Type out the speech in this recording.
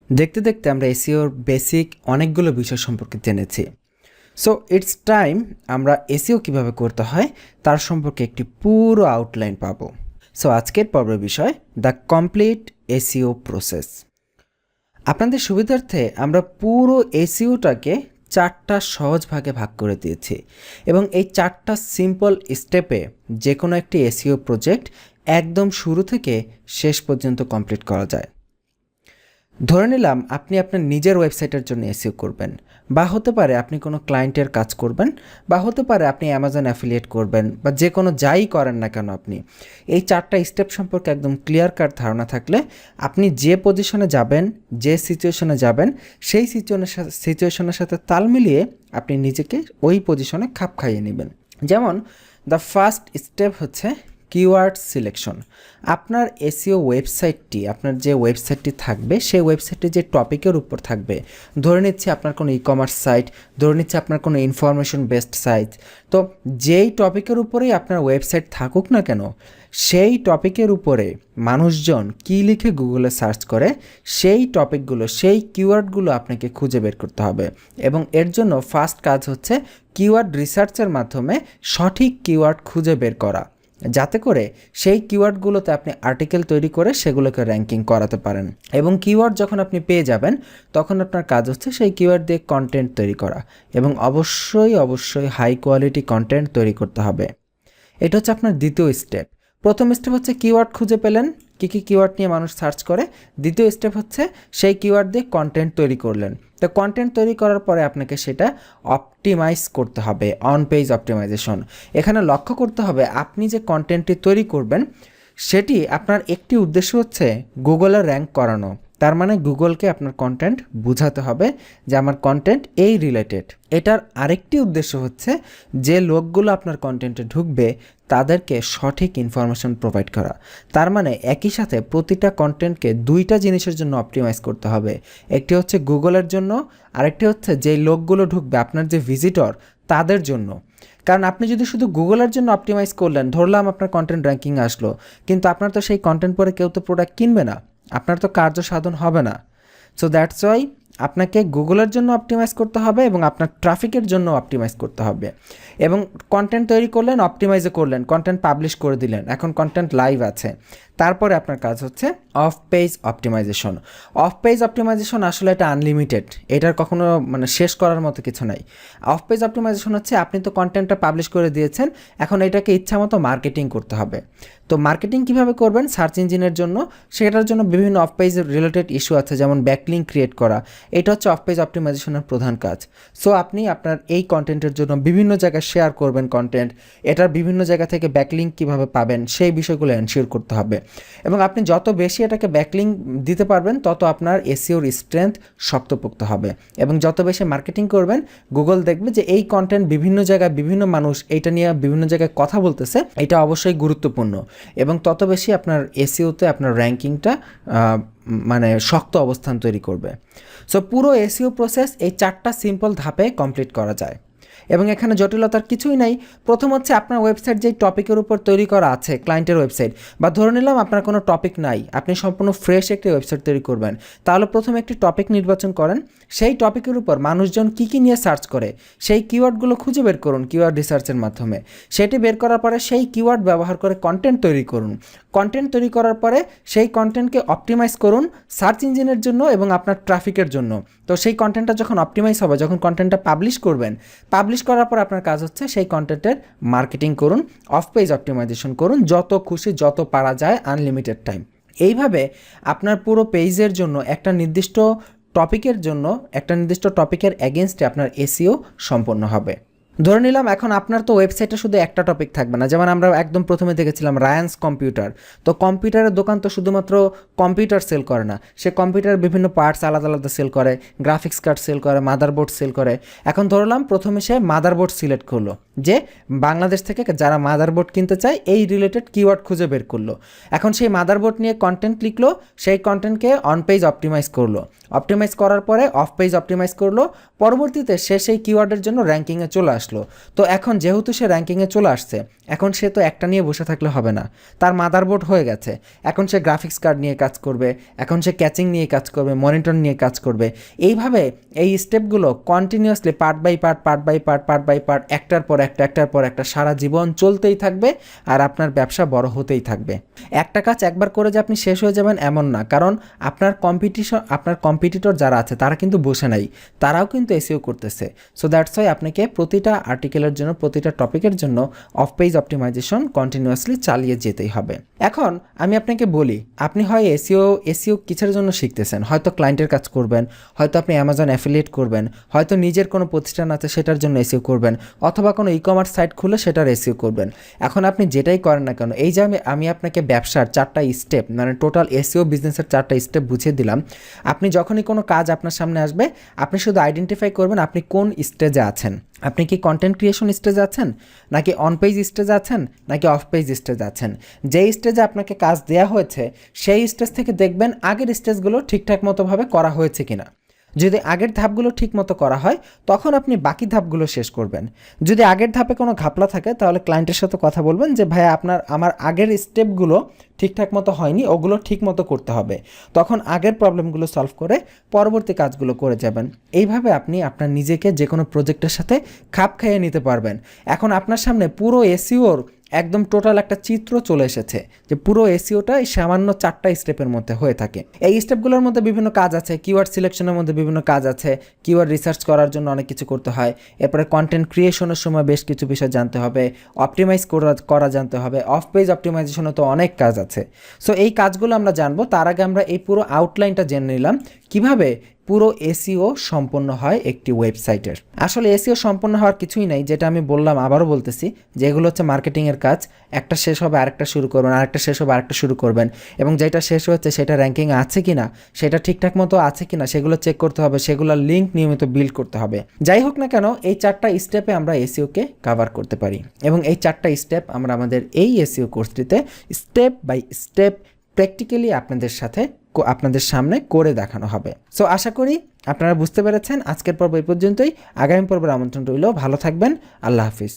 দেখতে দেখতে আমরা এসইওর বেসিক অনেকগুলো বিষয় সম্পর্কে জেনেছি। সো ইটস টাইম আমরা এসইও কীভাবে করতে হয় তার সম্পর্কে একটি পুরো আউটলাইন পাবো। সো আজকের পর্বের বিষয় দ্য কমপ্লিট এসইও প্রসেস। আপনাদের সুবিধার্থে আমরা পুরো এসইওটাকে 4টা সহজ ভাগে ভাগ করে দিয়েছি এবং এই 4টা সিম্পল স্টেপে যে কোনো একটি এসইও প্রজেক্ট একদম শুরু থেকে শেষ পর্যন্ত কমপ্লিট করা যায়। ধরে নিলাম আপনি আপনার নিজের ওয়েবসাইটের জন্য এসইও করবেন, বা হতে পারে আপনি কোনো ক্লায়েন্টের কাজ করবেন, বা হতে পারে আপনি অ্যামাজন অ্যাফিলিয়েট করবেন, বা যে কোনো যাই করেন না কেন আপনি এই 4টা স্টেপ সম্পর্কে একদম ক্লিয়ার কাট ধারণা থাকলে আপনি যে পজিশনে যাবেন, যে সিচুয়েশনে যাবেন, সেই সিচুয়েশনের সাথে তাল মিলিয়ে আপনি নিজেকে ওই পজিশনে খাপ খাইয়ে নেবেন। যেমন দ্য ফার্স্ট স্টেপ হচ্ছে কিওয়ার্ড সিলেকশন। আপনার এসইও ওয়েবসাইটটি, আপনার যে ওয়েবসাইটটি থাকবে সেই ওয়েবসাইটটি যে টপিকের উপর থাকবে, ধরে নিচ্ছে আপনার কোনো ই কমার্স সাইট, ধরে নিচ্ছে আপনার কোনো ইনফরমেশন বেসড সাইট, তো যেই টপিকের উপরেই আপনার ওয়েবসাইট থাকুক না কেন সেই টপিকের উপরে মানুষজন কী লিখে গুগলে সার্চ করে সেই টপিকগুলো, সেই কিওয়ার্ডগুলো আপনাকে খুঁজে বের করতে হবে। এবং এর জন্য ফার্স্ট কাজ হচ্ছে কিওয়ার্ড রিসার্চের মাধ্যমে সঠিক কিওয়ার্ড খুঁজে বের করা, যাতে করে সেই কিওয়ার্ডগুলোতে আপনি আর্টিকেল তৈরি করে সেগুলোকে র্যাঙ্কিং করাতে পারেন। এবং কিওয়ার্ড যখন আপনি পেয়ে যাবেন তখন আপনার কাজ হচ্ছে সেই কিওয়ার্ড দিয়ে কন্টেন্ট তৈরি করা, এবং অবশ্যই হাই কোয়ালিটি কন্টেন্ট তৈরি করতে হবে। এটা হচ্ছে আপনার দ্বিতীয় স্টেপ। প্রথম স্টেপ হচ্ছে কিওয়ার্ড খুঁজে পেলেন, কী কী কিওয়ার্ড নিয়ে মানুষ সার্চ করে। দ্বিতীয় স্টেপ হচ্ছে সেই কিওয়ার্ড দিয়ে কন্টেন্ট তৈরি করলেন। তো কন্টেন্ট তৈরি করার পরে আপনাকে সেটা অপটিমাইজ করতে হবে, অন পেজ অপটিমাইজেশন। এখানে লক্ষ্য করতে হবে আপনি যে কন্টেন্টটি তৈরি করবেন সেটি আপনার একটি উদ্দেশ্য হচ্ছে গুগলে র্যাঙ্ক করানো। তার মানে গুগলকে আপনার কন্টেন্ট বোঝাতে হবে যে আমার কন্টেন্ট এই রিলেটেড। এটার আরেকটি উদ্দেশ্য হচ্ছে যে লোকগুলো আপনার কন্টেন্টে ঢুকবে তাদেরকে সঠিক ইনফরমেশন প্রোভাইড করা। তার মানে একই সাথে প্রতিটা কন্টেন্টকে দুইটা জিনিসের জন্য অপটিমাইজ করতে হবে। একটি হচ্ছে গুগলের জন্য, আরেকটি হচ্ছে যেই লোকগুলো ঢুকবে আপনার যে ভিজিটর তাদের জন্য। কারণ আপনি যদি শুধু গুগলের জন্য অপটিমাইজ করলেন, ধরলাম আপনার কন্টেন্ট র্যাঙ্কিং আসলো, কিন্তু আপনার তো সেই কন্টেন্ট পরে কেউ তো প্রোডাক্ট কিনবে না, আপনার তো কার্য সাধন হবে না। সো দ্যাটস ওয়াই আপনাকে গুগলের জন্য অপটিমাইজ করতে হবে এবং আপনার ট্রাফিকের জন্য অপটিমাইজ করতে হবে। এবং কন্টেন্ট তৈরি করলেন, অপটিমাইজও করলেন, কন্টেন্ট পাবলিশ করে দিলেন, এখন কন্টেন্ট লাইভ আছে। তারপরে আপনার কাজ হচ্ছে off page optimization. Off page optimization আসলে এটা আনলিমিটেড, এটার কখনো শেষ করার মতো কিছু নাই। অফ পেজ অপটিমাইজেশন হচ্ছে আপনি তো কন্টেন্টটা পাবলিশ করে দিয়েছেন, এখন এটাকে ইচ্ছামতো মার্কেটিং করতে হবে। তো মার্কেটিং কিভাবে করবেন সার্চ ইঞ্জিনের জন্য, সেটার জন্য বিভিন্ন অফ পেজ রিলেটেড ইস্যু আছে, যেমন ব্যাকলিঙ্ক ক্রিয়েট করা। এটা হচ্ছে অফ পেজ অপটিমাইজেশনের প্রধান কাজ। সো আপনি আপনার এই কন্টেন্টের জন্য বিভিন্ন জায়গায় শেয়ার করবেন কন্টেন্ট, এটার বিভিন্ন জায়গা থেকে ব্যাকলিঙ্ক কীভাবে পাবেন সেই বিষয়গুলো এনশিওর করতে হবে। এবং আপনি যত বেশি এটাকে ব্যাকলিঙ্ক দিতে পারবেন তত আপনার এসইওর স্ট্রেংথ শক্তপোক্ত হবে। এবং যত বেশি মার্কেটিং করবেন গুগল দেখবে যে এই কন্টেন্ট বিভিন্ন জায়গায় বিভিন্ন মানুষ এইটা নিয়ে বিভিন্ন জায়গায় কথা বলতেছে, এটা অবশ্যই গুরুত্বপূর্ণ। এবং তত বেশি আপনার এসইওতে আপনার র্যাঙ্কিংটা শক্ত অবস্থান তৈরি করবে। সো পুরো এসইও প্রসেস এই 4টা সিম্পল ধাপে কমপ্লিট করা যায় এবং এখানে জটিলতার কিছুই নাই। প্রথম হচ্ছে আপনার ওয়েবসাইট যেই টপিকের উপর তৈরি করা আছে, ক্লায়েন্টের ওয়েবসাইট, বা ধরে নিলাম আপনার কোনো টপিক নাই, আপনি সম্পূর্ণ ফ্রেশ একটি ওয়েবসাইট তৈরি করবেন, তাহলে প্রথমে একটি টপিক নির্বাচন করেন। সেই টপিকের উপর মানুষজন কী কী নিয়ে সার্চ করে সেই কিওয়ার্ডগুলো খুঁজে বের করুন কিওয়ার্ড রিসার্চের মাধ্যমে। সেটি বের করার পরে সেই কিওয়ার্ড ব্যবহার করে কন্টেন্ট তৈরি করুন। কন্টেন্ট তৈরি করার পরে সেই কন্টেন্টকে অপটিমাইজ করুন সার্চ ইঞ্জিনের জন্য এবং আপনার ট্রাফিকের জন্য। তো সেই কন্টেন্টটা যখন অপটিমাইজ হবে, যখন কন্টেন্টটা পাবলিশ করবেন, পাবলিশ করার পর আপনার কাজ হচ্ছে সেই কন্টেন্টের মার্কেটিং করুন, অফ পেজ অপটিমাইজেশন করুন, যত খুশি যত পারা যায়, আনলিমিটেড টাইম। এইভাবে আপনার পুরো পেজের জন্য একটা নির্দিষ্ট টপিকের এগেনস্টে আপনার এসইও সম্পন্ন হবে। ধরে নিলাম এখন আপনার তো ওয়েবসাইটে শুধু একটা টপিক থাকবে না, যেমন আমরা একদম প্রথমে দেখেছিলাম রায়ান্স কম্পিউটার। তো কম্পিউটারের দোকান তো শুধুমাত্র কম্পিউটার সেল করে না, সে কম্পিউটারের বিভিন্ন পার্টস আলাদা আলাদা সেল করে, গ্রাফিক্স কার্ড সেল করে, মাদারবোর্ড সেল করে। এখন ধরলাম প্রথমে সে মাদারবোর্ড সিলেক্ট করলো, যে বাংলাদেশ থেকে যারা মাদারবোর্ড কিনতে চায় এই রিলেটেড কিওয়ার্ড খুঁজে বের করলো। এখন সেই মাদারবোর্ড নিয়ে কন্টেন্ট লিখলো, সেই কন্টেন্টকে অন পেজ অপটিমাইজ করলো, অপটিমাইজ করার পরে অফ পেজ অপটিমাইজ করলো, পরবর্তীতে সে সেই কিওয়ার্ডের জন্য র্যাঙ্কিংয়ে চলে আসলো। আসলো। তো এখন যেহেতু সে র্যাঙ্কিংয়ে চলে আসছে, এখন সে তো একটা নিয়ে বসে থাকলে হবে না, তার মাদারবোর্ড হয়ে গেছে, এখন সে গ্রাফিক্স কার্ড নিয়ে কাজ করবে, এখন সে ক্যাচিং নিয়ে কাজ করবে, মনিটর নিয়ে কাজ করবে। এইভাবে এই স্টেপগুলো কন্টিনিউয়াসলি পার্ট বাই পার্ট একটার পর একটা সারা জীবন চলতেই থাকবে, আর আপনার ব্যবসা বড় হতেই থাকবে। একটা কাজ একবার করে যে আপনি শেষ হয়ে যাবেন এমন না, কারণ আপনার কম্পিটিটর যারা আছে তারা কিন্তু বসে নাই, তারাও কিন্তু এসইও করতেছে। সো দ্যাটস ওয়াই আপনাকে প্রতিটা আর্টিকেলের জন্য, প্রতিটা টপিকের জন্য অফ পেজ অপটিমাইজেশন কন্টিনিউয়াসলি চালিয়ে যেতেই হবে। এখন আমি আপনাকে বলি, আপনি হয় এসইও কিসের জন্য শিখতেছেন? হয়তো ক্লায়েন্টের কাজ করবেন, হয়তো আপনি অ্যামাজন অ্যাফিলিয়েট করবেন, হয়তো নিজের কোনো প্রতিষ্ঠান আছে সেটার জন্য এসইও করবেন, অথবা কোনো ই কমার্স সাইট খুলে সেটার এসইও করবেন। এখন আপনি যেটাই করেন না কেন, এই যে আমি আপনাকে ব্যবসার 4টা স্টেপ, মানে টোটাল এসইও বিজনেসের 4টা স্টেপ বুঝিয়ে দিলাম। আপনি যখনই কোনো কাজ আপনার সামনে আসবে, আপনি শুধু আইডেন্টিফাই করবেন আপনি কোন স্টেজে আছেন। আপনি কি কন্টেন্ট ক্রিয়েশন স্টেজে আছেন, নাকি অন পেজ স্টেজে আছেন, নাকি অফ পেজ স্টেজে আছেন? যেই স্টেজে আপনাকে কাজ দেওয়া হয়েছে সেই স্টেজ থেকে দেখবেন আগের স্টেজগুলো ঠিকঠাক মতোভাবে করা হয়েছে কিনা। যদি আগের ধাপগুলো ঠিকমতো করা হয়, তখন আপনি বাকি ধাপগুলো শেষ করবেন। যদি আগের ধাপে কোনো ঘাপলা থাকে, তাহলে ক্লায়েন্টের সাথে কথা বলবেন যে ভাই আমার আগের স্টেপগুলো ঠিকঠাক মতো হয়নি, ওগুলো ঠিক মতো করতে হবে। তখন আগের প্রবলেমগুলো সলভ করে পরবর্তী কাজগুলো করে যাবেন। এইভাবে আপনি আপনার নিজেকে যে কোনো প্রজেক্টের সাথে খাপ খাইয়ে নিতে পারবেন। এখন আপনার সামনে পুরো এসইওর একদম টোটাল একটা চিত্র চলে এসেছে, যে পুরো এসইওটা এই সামান্য 4টা স্টেপের মধ্যে হয়ে থাকে। এই স্টেপগুলোর মধ্যে বিভিন্ন কাজ আছে, কিওয়ার্ড সিলেকশনের মধ্যে বিভিন্ন কাজ আছে, কিওয়ার্ড রিসার্চ করার জন্য অনেক কিছু করতে হয়, এরপরে কন্টেন্ট ক্রিয়েশনের সময় বেশ কিছু বিষয় জানতে হবে, অপটিমাইজ করা জানতে হবে, অফ পেজ অপটিমাইজেশনে তো অনেক কাজ আছে। সো এই কাজগুলো আমরা জানবো। তার আগে আমরা এই পুরো আউটলাইনটা জেনে নিলাম কিভাবে পুরো এসইও সম্পন্ন হয় একটি ওয়েবসাইটের। আসলে এসইও সম্পন্ন হওয়ার কিছুই নাই, যেটা আমি বললাম, আবারও বলতেছি, যে এগুলো হচ্ছে মার্কেটিংয়ের কাজ। একটা শেষ হবে আরেকটা শুরু করবেন, আরেকটা শেষ হবে আরেকটা শুরু করবেন, এবং যেটা শেষ হচ্ছে সেটা র্যাঙ্কিংয়ে আছে কিনা, সেটা ঠিকঠাক মতো আছে কিনা সেগুলো চেক করতে হবে, সেগুলোর লিঙ্ক নিয়মিত বিল্ড করতে হবে। যাই হোক না কেন, এই 4টা স্টেপে আমরা এসইওকে কভার করতে পারি, এবং এই 4টা স্টেপ আমরা আমাদের এই এসইও কোর্সটিতে স্টেপ বাই স্টেপ প্র্যাকটিক্যালি আপনাদের সামনে করে দেখানো হবে। সো আশা করি আপনারা বুঝতে পেরেছেন। আজকের পর্ব এই পর্যন্তই। আগামী পর্বের আমন্ত্রণ রইল। ভালো থাকবেন। আল্লাহ হাফিজ।